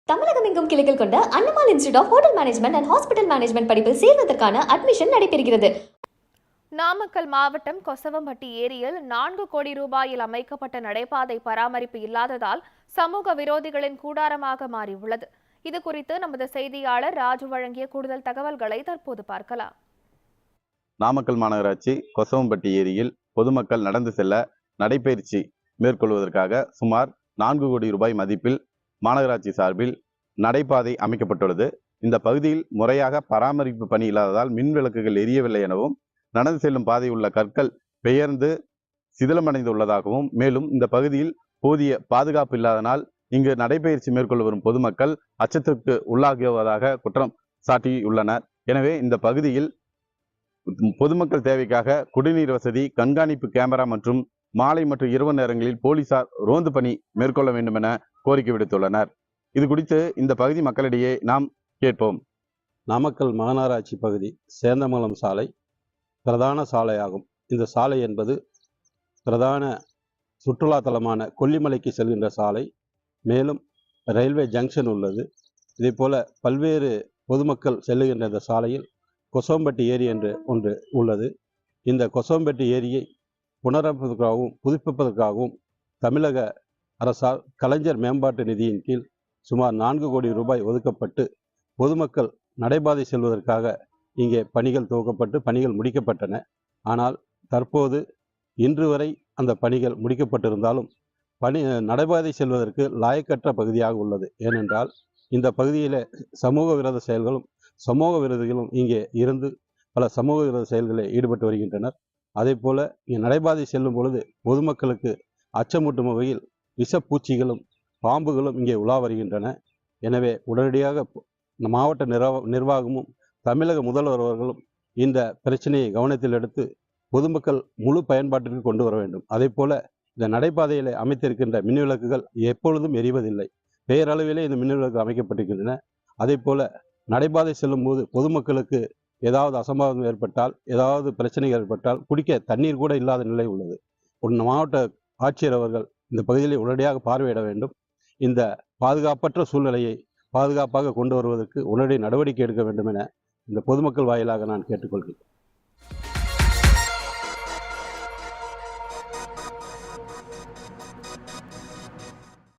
தமிழகம் எங்கும் கிளைகள் கொண்ட Annamal institute of hotel management and hospital management படிப்பில் சேர்வதற்கான அட்மிஷன் நடைபெறுகிறது. நாமக்கல் மாவட்டம் கொசவம்பட்டி ஏரியில் 4 கோடி ரூபாயில் அமைக்கப்பட்ட நடைபாதை பராமரிப்பு இல்லாததால் சமூக விரோதிகளின் கூடாரமாக மாறியுள்ளது. இது குறித்து நமது செய்தியாளர் ராஜு வழங்கிய கூடுதல் தகவல்களை தற்போது பார்க்கலாம். நாமக்கல் மாநகராட்சி கொசவம்பட்டி ஏரியில் பொதுமக்கள் நடந்து செல்ல நடைபயிற்சி மேற்கொள்வதற்காக சுமார் 4 கோடி ரூபாய் மதிப்பில் மாநகராட்சி சார்பில் நடைபாதை அமைக்கப்பட்டுள்ளது. இந்த பகுதியில் முறையாக பராமரிப்பு பணி இல்லாததால் மின் விளக்குகள் எரியவில்லை எனவும், நடந்து செல்லும் பாதை உள்ள கற்கள் பெயர்ந்து சிதிலமடைந்துள்ளதாகவும், மேலும் இந்த பகுதியில் போதிய பாதுகாப்பு இல்லாதனால் இங்கு நடைபயிற்சி மேற்கொள்ள வரும் பொதுமக்கள் அச்சத்திற்கு உள்ளாகுவதாக குற்றம் சாட்டியுள்ளனர். எனவே இந்த பகுதியில் பொதுமக்கள் தேவைக்காக குடிநீர் வசதி, கண்காணிப்பு கேமரா மற்றும் மாலை மற்றும் இரவு நேரங்களில் போலீசார் ரோந்து பணி மேற்கொள்ள வேண்டும் என கோரிக்கை விடுத்துள்ளனர். இது குறித்து இந்த பகுதி மக்களிடையே நாம் கேட்போம். நாமக்கல் மாநகராட்சி பகுதி சேந்தமங்கலம் சாலை பிரதான சாலையாகும். இந்த சாலை என்பது பிரதான சுற்றுலா தலமான கொல்லிமலைக்கு செல்கின்ற சாலை. மேலும் ரயில்வே ஜங்ஷன் உள்ளது. இதே போல பல்வேறு பொதுமக்கள் செல்லுகின்ற இந்த சாலையில் கொசவம்பட்டி ஏரி என்று ஒன்று உள்ளது. இந்த கொசவம்பட்டி ஏரியை புனரமைப்பதற்காகவும் புதுப்பிப்பதற்காகவும் தமிழக அரசால் கலைஞர் மேம்பாட்டு நிதியின் கீழ் சுமார் 4 கோடி ரூபாய் ஒதுக்கப்பட்டு பொதுமக்கள் நடைபாதை செல்வதற்காக இங்கே பணிகள் துவக்கப்பட்டு பணிகள் முடிக்கப்பட்டன. ஆனால் தற்போது இன்று வரை அந்த பணிகள் முடிக்கப்பட்டிருந்தாலும் நடைபாதை செல்வதற்கு லாயக்கற்ற பகுதியாக உள்ளது. ஏனென்றால் இந்த பகுதியில் சமூக விரோத செயல்களும் சமூக விரோதிகளும் இங்கே இருந்து பல சமூக விரோத செயல்களில் ஈடுபட்டு வருகின்றனர். அதே போல இங்கே நடைபாதை செல்லும் பொழுது பொதுமக்களுக்கு அச்சமூட்டும் வகையில் விஷப்பூச்சிகளும் பாம்புகளும் இங்கே உலா வருகின்றன. எனவே உடனடியாக மாவட்ட நிர்வாகமும் தமிழக முதல்வர் அவர்களும் இந்த பிரச்சனையை கவனத்தில் எடுத்து பொதுமக்கள் முழு பயன்பாட்டிற்கு கொண்டு வர வேண்டும். அதே போல இந்த நடைபாதையில் அமைத்திருக்கின்ற மின் விளக்குகள் எப்பொழுதும் எரிவதில்லை. பெயரளவிலே இந்த மின் விளக்கு அமைக்கப்பட்டிருக்கின்றன. அதே போல நடைபாதை செல்லும் போது பொதுமக்களுக்கு ஏதாவது அசம்பாவிதம் ஏற்பட்டால், ஏதாவது பிரச்சனைகள் ஏற்பட்டால் குடிக்க தண்ணீர் கூட இல்லாத நிலை உள்ளது. மாவட்ட ஆட்சியர் அவர்கள் இந்த பகுதியில் உடனடியாக பார்வையிட வேண்டும். இந்த பாதுகாப்பற்ற சூழ்நிலையை பாதுகாப்பாக கொண்டு வருவதற்கு உடனடி நடவடிக்கை எடுக்க வேண்டும் என இந்த பொதுமக்கள் வாயிலாக நான் கேட்டுக்கொள்கிறேன்.